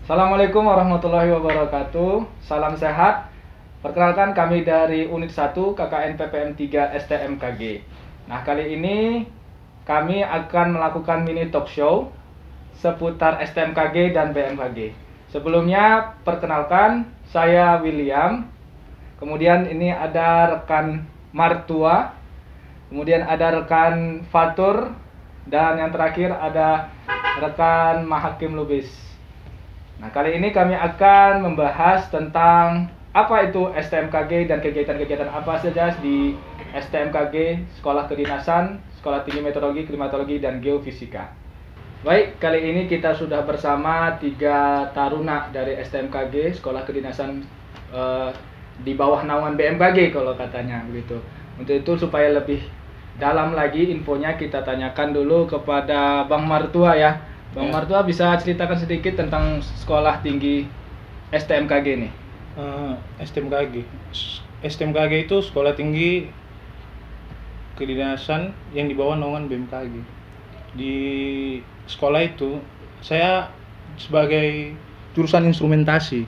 Assalamualaikum warahmatullahi wabarakatuh. Salam sehat. Perkenalkan kami dari Unit 1 KKN PPM 3 STMKG. Nah, kali ini kami akan melakukan mini talk show seputar STMKG dan BMKG. Sebelumnya, perkenalkan, saya William. Kemudian ini ada rekan Martua. Kemudian ada rekan Fatur. Dan yang terakhir ada rekan Mahakim Lubis. Nah, kali ini kami akan membahas tentang apa itu STMKG dan kegiatan-kegiatan apa saja di STMKG, Sekolah Kedinasan, Sekolah Tinggi Meteorologi, Klimatologi, dan Geofisika. Baik, kali ini kita sudah bersama 3 taruna dari STMKG, Sekolah Kedinasan di bawah naungan BMKG kalau katanya begitu. Untuk itu supaya lebih dalam lagi infonya kita tanyakan dulu kepada Bang Martua ya. Bang Martua bisa ceritakan sedikit tentang sekolah tinggi STMKG nih. STMKG itu sekolah tinggi kedinasan yang di bawah naungan BMKG. Di sekolah itu saya sebagai jurusan instrumentasi.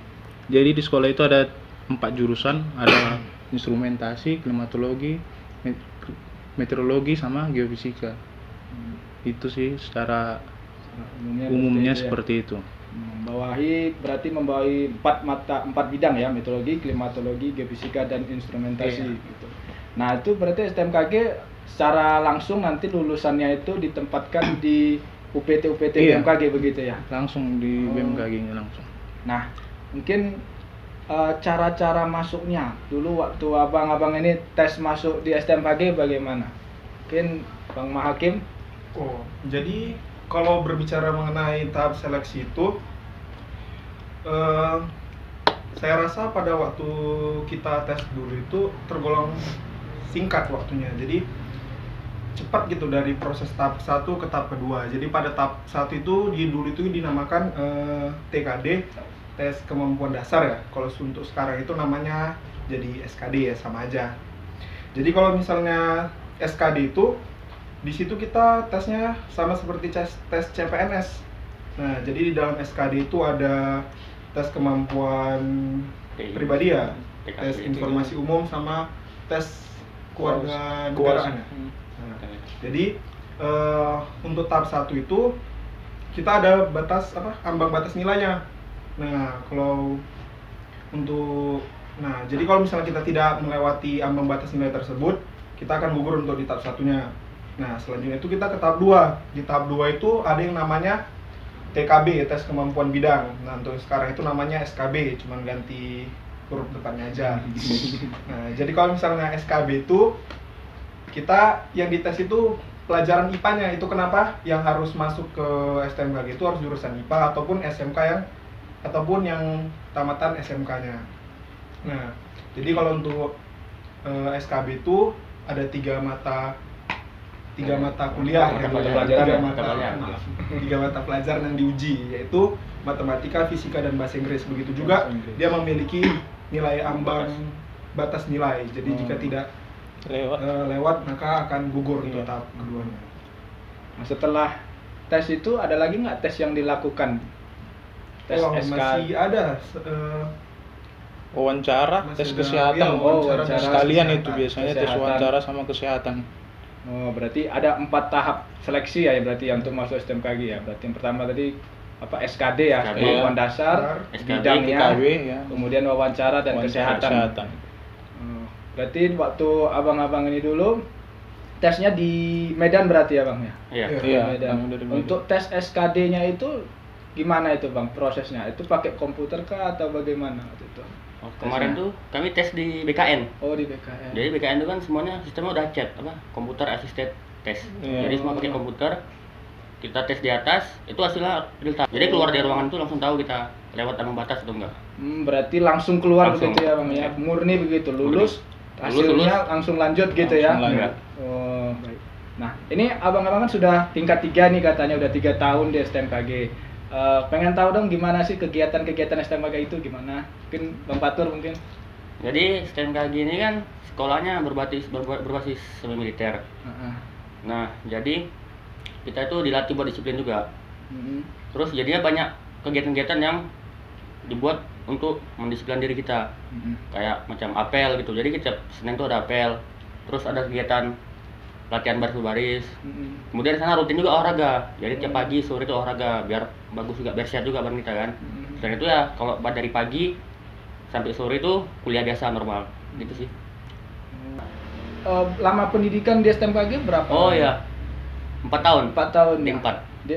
Jadi di sekolah itu ada 4 jurusan, ada instrumentasi, klimatologi, meteorologi sama geofisika. Itu sih secara umumnya seperti itu. Membawahi 4 bidang ya, meteorologi, klimatologi, geofisika, dan instrumentasi gitu. Nah, itu berarti STMKG secara langsung nanti lulusannya itu ditempatkan di UPT BMKG begitu ya? Langsung di BMKG-nya langsung. Nah, mungkin cara-cara masuknya dulu waktu abang-abang ini tes masuk di STMKG bagaimana? Mungkin Bang Mahakim? Jadi kalau berbicara mengenai tahap seleksi itu, saya rasa pada waktu kita tes dulu itu tergolong singkat waktunya. Jadi cepat gitu dari proses tahap 1 ke tahap kedua. Jadi pada tahap 1 itu dulu itu dinamakan TKD, tes kemampuan dasar ya. Kalau untuk sekarang itu namanya jadi SKD ya, sama aja. Jadi kalau misalnya SKD itu di situ kita tesnya sama seperti tes CPNS. Nah, jadi di dalam SKD itu ada tes kemampuan pribadi ya, tes informasi umum sama tes keluarga negaraan. Nah, jadi untuk tahap 1 itu kita ada batas ambang batas nilainya. Nah, jadi kalau misalnya kita tidak melewati ambang batas nilai tersebut, kita akan gugur untuk di tahap 1-nya. Nah, selanjutnya itu kita ke tahap 2. Di tahap 2 itu ada yang namanya TKB, tes kemampuan bidang. Nah, untuk sekarang itu namanya SKB, cuman ganti huruf depannya aja. Nah, jadi kalau misalnya SKB itu kita yang dites itu pelajaran IPA-nya. Itu kenapa yang harus masuk ke STMKG itu harus jurusan IPA ataupun yang tamatan SMK-nya. Nah, jadi kalau untuk SKB itu ada 3 mata kuliah, 3 mata pelajaran yang diuji, yaitu matematika, fisika, dan bahasa Inggris. Begitu juga dia memiliki nilai ambang batas nilai. Jadi jika tidak lewat maka akan gugur untuk tahap keduanya. Nah, setelah tes itu ada lagi nggak tes yang dilakukan? Tes SK? Masih ada wawancara, tes kesehatan. Wawancara sekalian kesehatan. Itu biasanya tes wawancara sama kesehatan. Berarti ada 4 tahap seleksi ya, berarti yang untuk masuk STMKG ya. Berarti yang pertama tadi SKD ya, kemampuan dasar, bidangnya, ya. Kemudian wawancara dan kesehatan. Berarti waktu abang-abang ini dulu tesnya di Medan berarti ya Bang ya? Iya. Medan. Untuk tes SKD-nya itu gimana itu Bang prosesnya? Itu pakai komputer kah atau bagaimana waktu itu? Kemarin tuh kami tes di BKN. Di BKN. Jadi BKN itu kan semuanya sistemnya udah chat, komputer assisted test. Jadi semua pakai komputer. Kita tes di atas, itu hasilnya real time. Jadi keluar dari ruangan itu langsung tahu kita lewat ambang batas atau enggak. Berarti langsung keluar begitu ya Bang ya. Murni begitu, lulus. Hasilnya langsung lanjut gitu ya. Baik. Nah, ini abang-abang kan sudah tingkat 3 nih katanya, udah 3 tahun di STMKG. Pengen tahu dong gimana sih kegiatan-kegiatan STMKG itu gimana? Mungkin Bang Fatur mungkin. Jadi STMKG ini kan sekolahnya berbasis semi militer. Nah, jadi kita itu dilatih buat disiplin juga. Terus jadinya banyak kegiatan-kegiatan yang dibuat untuk mendisiplin diri kita. Kayak macam apel gitu. Jadi setiap Senin tuh ada apel. Terus ada kegiatan latihan baris-baris. Kemudian di sana rutin juga olahraga. Jadi tiap pagi sore itu olahraga biar bagus juga, biar sehat juga badan kita kan. Selain itu ya kalau dari pagi sampai sore itu kuliah biasa normal. Gitu sih. Lama pendidikan di STMKG berapa? Oh ya. 4 tahun. 4 tahun. D4.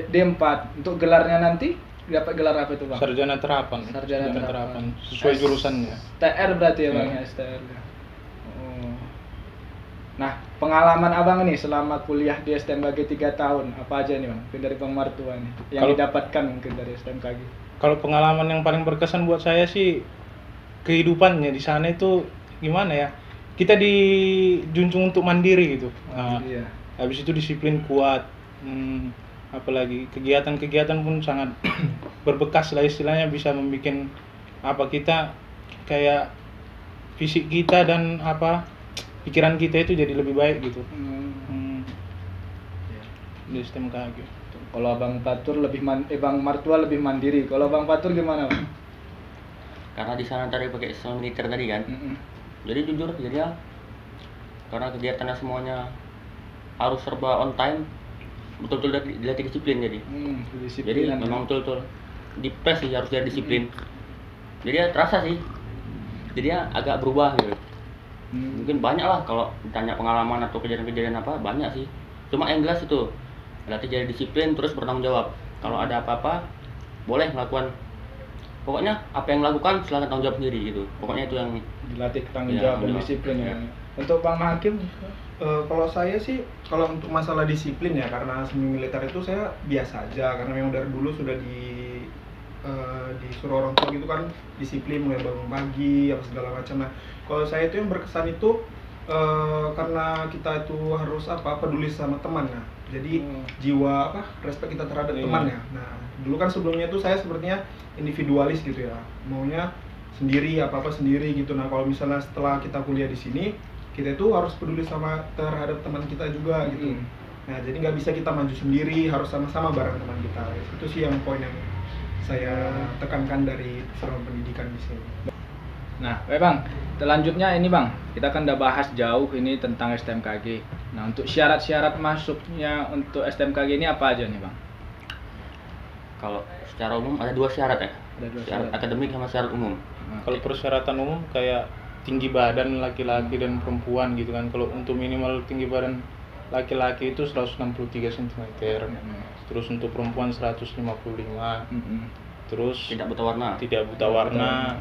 D4. Untuk gelarnya nanti dapat gelar apa itu, Bang? Sarjana terapan. Sarjana terapan. Sesuai jurusannya. TR berarti ya, Bang, ya, STR. Oh. Nah, pengalaman Abang nih selama kuliah di STMKG 3 tahun, apa aja nih, Bang? Mungkin dari Bang Martua nih, yang didapatkan mungkin dari STMKG. Kalau pengalaman yang paling berkesan buat saya sih kehidupannya di sana itu gimana ya? Kita dijunjung untuk mandiri gitu. Iya. Habis itu disiplin kuat. Apalagi kegiatan-kegiatan pun sangat berbekas lah, istilahnya bisa membuat kita kayak fisik kita dan pikiran kita itu jadi lebih baik gitu. Di STMKG. Kalau Bang Fatur Bang Martua lebih mandiri. Kalau Bang Fatur gimana, Bang? Karena di sana tadi pakai sistem militer tadi kan. Jadi jujur jadi ya, karena kegiatannya semuanya harus serba on time, betul-betul dilatih disiplin jadi. Jadi memang betul-betul di press sih, harus jadi disiplin. Jadi ya terasa sih. Jadi ya agak berubah gitu. Mungkin banyak lah kalau ditanya pengalaman atau kejadian-kejadian apa, banyak sih. Cuma yang jelas itu latih jadi disiplin, terus bertanggung jawab. Kalau ada apa-apa boleh melakukan, pokoknya apa yang lakukan silakan tanggung jawab sendiri gitu. Pokoknya itu yang dilatih tanggung jawab dan disiplin ya. Untuk Bang Hakim, kalau saya sih, kalau untuk masalah disiplin ya, karena semi militer itu saya biasa aja, karena memang dari dulu sudah disuruh orang tua gitu kan, disiplin mulai bangun pagi apa segala macam. Nah, kalau saya itu yang berkesan itu karena kita itu harus peduli sama teman. Nah, jadi jiwa respect kita terhadap temannya. Nah, dulu kan sebelumnya itu saya sepertinya individualis gitu ya, maunya sendiri, apa sendiri gitu. Nah, kalau misalnya setelah kita kuliah di sini, kita itu harus peduli sama terhadap teman kita juga gitu. Nah, jadi nggak bisa kita maju sendiri, harus sama-sama bareng teman kita. Itu sih yang poin yang saya tekankan dari selama pendidikan di sini. Nah, Bang, selanjutnya ini Bang, kita kan udah bahas jauh ini tentang STMKG. Nah, untuk syarat-syarat masuknya untuk STMKG ini apa aja nih, Bang? Kalau secara umum ada 2 syarat ya. Ada 2 syarat akademik sama syarat umum. Kalau persyaratan umum kayak tinggi badan laki-laki dan perempuan gitu kan. Kalau untuk minimal tinggi badan laki-laki itu 163 cm. Terus untuk perempuan 155. Terus tidak buta warna.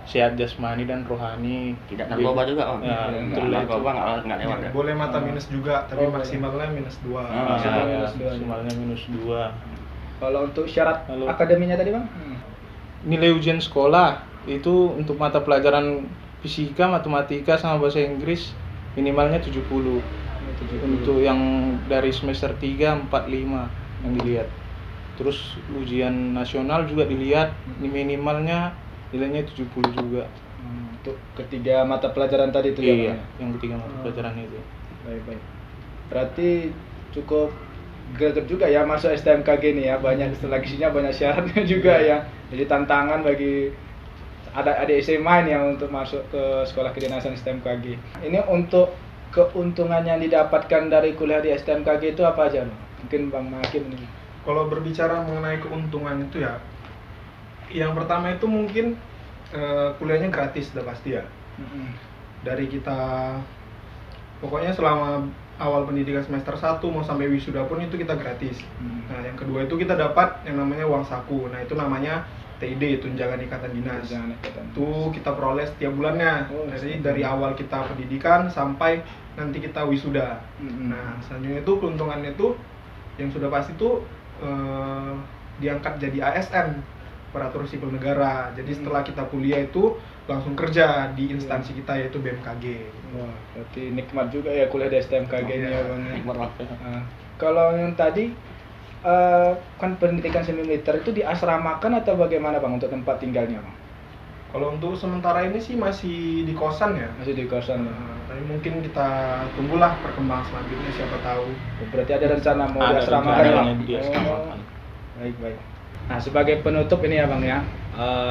Sehat jasmani dan rohani. Tidak narkoba juga, Om. Ya, narkoba enggak lewat ya. Boleh mata minus juga, tapi maksimalnya -2. Maksimalnya -2. Kalau untuk syarat akademinya tadi, Bang? Nilai ujian sekolah itu untuk mata pelajaran fisika, matematika sama bahasa Inggris minimalnya 70. Untuk yang dari semester 3, 4, 5 yang dilihat. Terus ujian nasional juga dilihat, minimalnya nilainya 70 juga. Untuk ketiga mata pelajaran tadi itu ya? Iya, yang ketiga mata pelajaran itu. Baik. Berarti cukup greget juga ya masuk STMKG nih ya, banyak seleksinya, banyak syaratnya juga ya. Jadi tantangan bagi adik SMA nih yang untuk masuk ke sekolah kedinasan STMKG. Ini untuk keuntungan yang didapatkan dari kuliah di STMKG itu apa aja, Bang? Mungkin Bang Hakim nih. Kalau berbicara mengenai keuntungan itu ya, yang pertama itu mungkin kuliahnya gratis udah pasti ya. Dari kita, pokoknya selama awal pendidikan semester 1 mau sampai wisuda pun itu kita gratis. Nah, yang kedua itu kita dapat yang namanya uang saku. Nah, itu namanya TID, Tunjangan Ikatan Dinas. Itu kita peroleh setiap bulannya. Jadi dari awal kita pendidikan sampai nanti kita wisuda. Nah, selanjutnya itu keuntungannya itu yang sudah pasti itu diangkat jadi ASN, Aparatur Sipil Negara. Jadi setelah kita kuliah itu langsung kerja di instansi kita yaitu BMKG. Wah, berarti nikmat juga ya kuliah di STMKG ini ya, Bang. Nikmat banget. Kalau yang tadi kan pendidikan semi militer itu diasramakan atau bagaimana, Bang, untuk tempat tinggalnya, Bang? Kalau untuk sementara ini sih masih di kosan ya. Masih di kosan. Tapi mungkin kita tunggulah perkembangan selanjutnya, siapa tahu. Berarti ada rencana mau diasramakan ya, Bang? Diasramakan. Baik. Nah, sebagai penutup ini ya, Bang ya.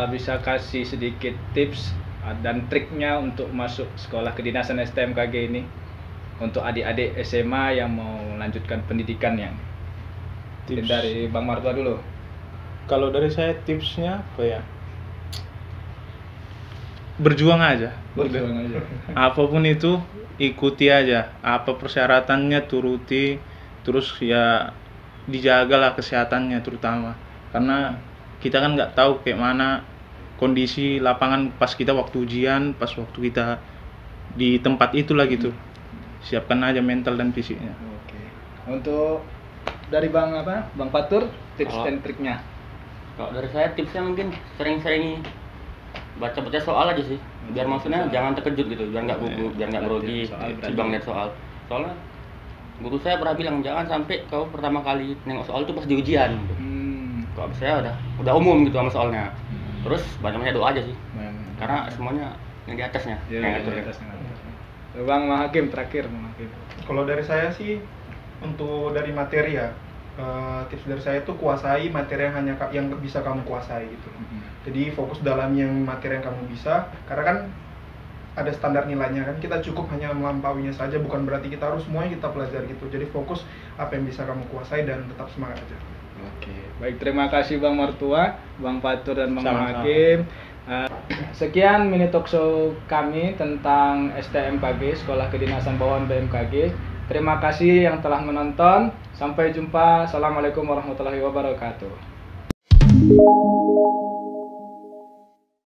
bisa kasih sedikit tips dan triknya untuk masuk sekolah kedinasan STMKG ini untuk adik-adik SMA yang mau melanjutkan pendidikannya? Tips. Dari Bang Martua dulu. Kalau dari saya tipsnya apa ya? Berjuang aja. Berjuang aja. Apapun itu ikuti aja. Apa persyaratannya turuti. Terus ya dijagalah kesehatannya terutama. Karena kita kan nggak tahu kayak mana kondisi lapangan pas kita waktu ujian, pas waktu kita di tempat itulah gitu. Siapkan aja mental dan fisiknya. Oke. Untuk dari Bang Fatur, tips Kalau- dan triknya. Kalau dari saya tipsnya mungkin sering-sering baca-baca soal aja sih, biar maksudnya jangan terkejut gitu, biar nggak gugup, biar nggak grogi si Bang lihat soal. Soalnya guru saya pernah bilang jangan sampai kau pertama kali nengok soal itu pas di ujian. Kalau saya udah umum gitu sama soalnya. Terus banyak doa aja sih, karena semuanya yang di atasnya yang ngatur. Bang Hakim terakhir, Bang Hakim. Kalau dari saya sih untuk dari materi ya, tips dari saya itu kuasai materi yang yang bisa kamu kuasai gitu. Jadi fokus dalam yang materi yang kamu bisa, karena kan ada standar nilainya kan, kita cukup hanya melampauinya saja, bukan berarti kita harus semuanya kita pelajari gitu. Jadi fokus apa yang bisa kamu kuasai dan tetap semangat aja. Oke, baik, terima kasih Bang Martua, Bang Fatur dan Bang Sama-sama. Hakim. Sekian mini talk show kami tentang STMKG, Sekolah Kedinasan Bawahan BMKG. Terima kasih yang telah menonton. Sampai jumpa. Assalamualaikum warahmatullahi wabarakatuh.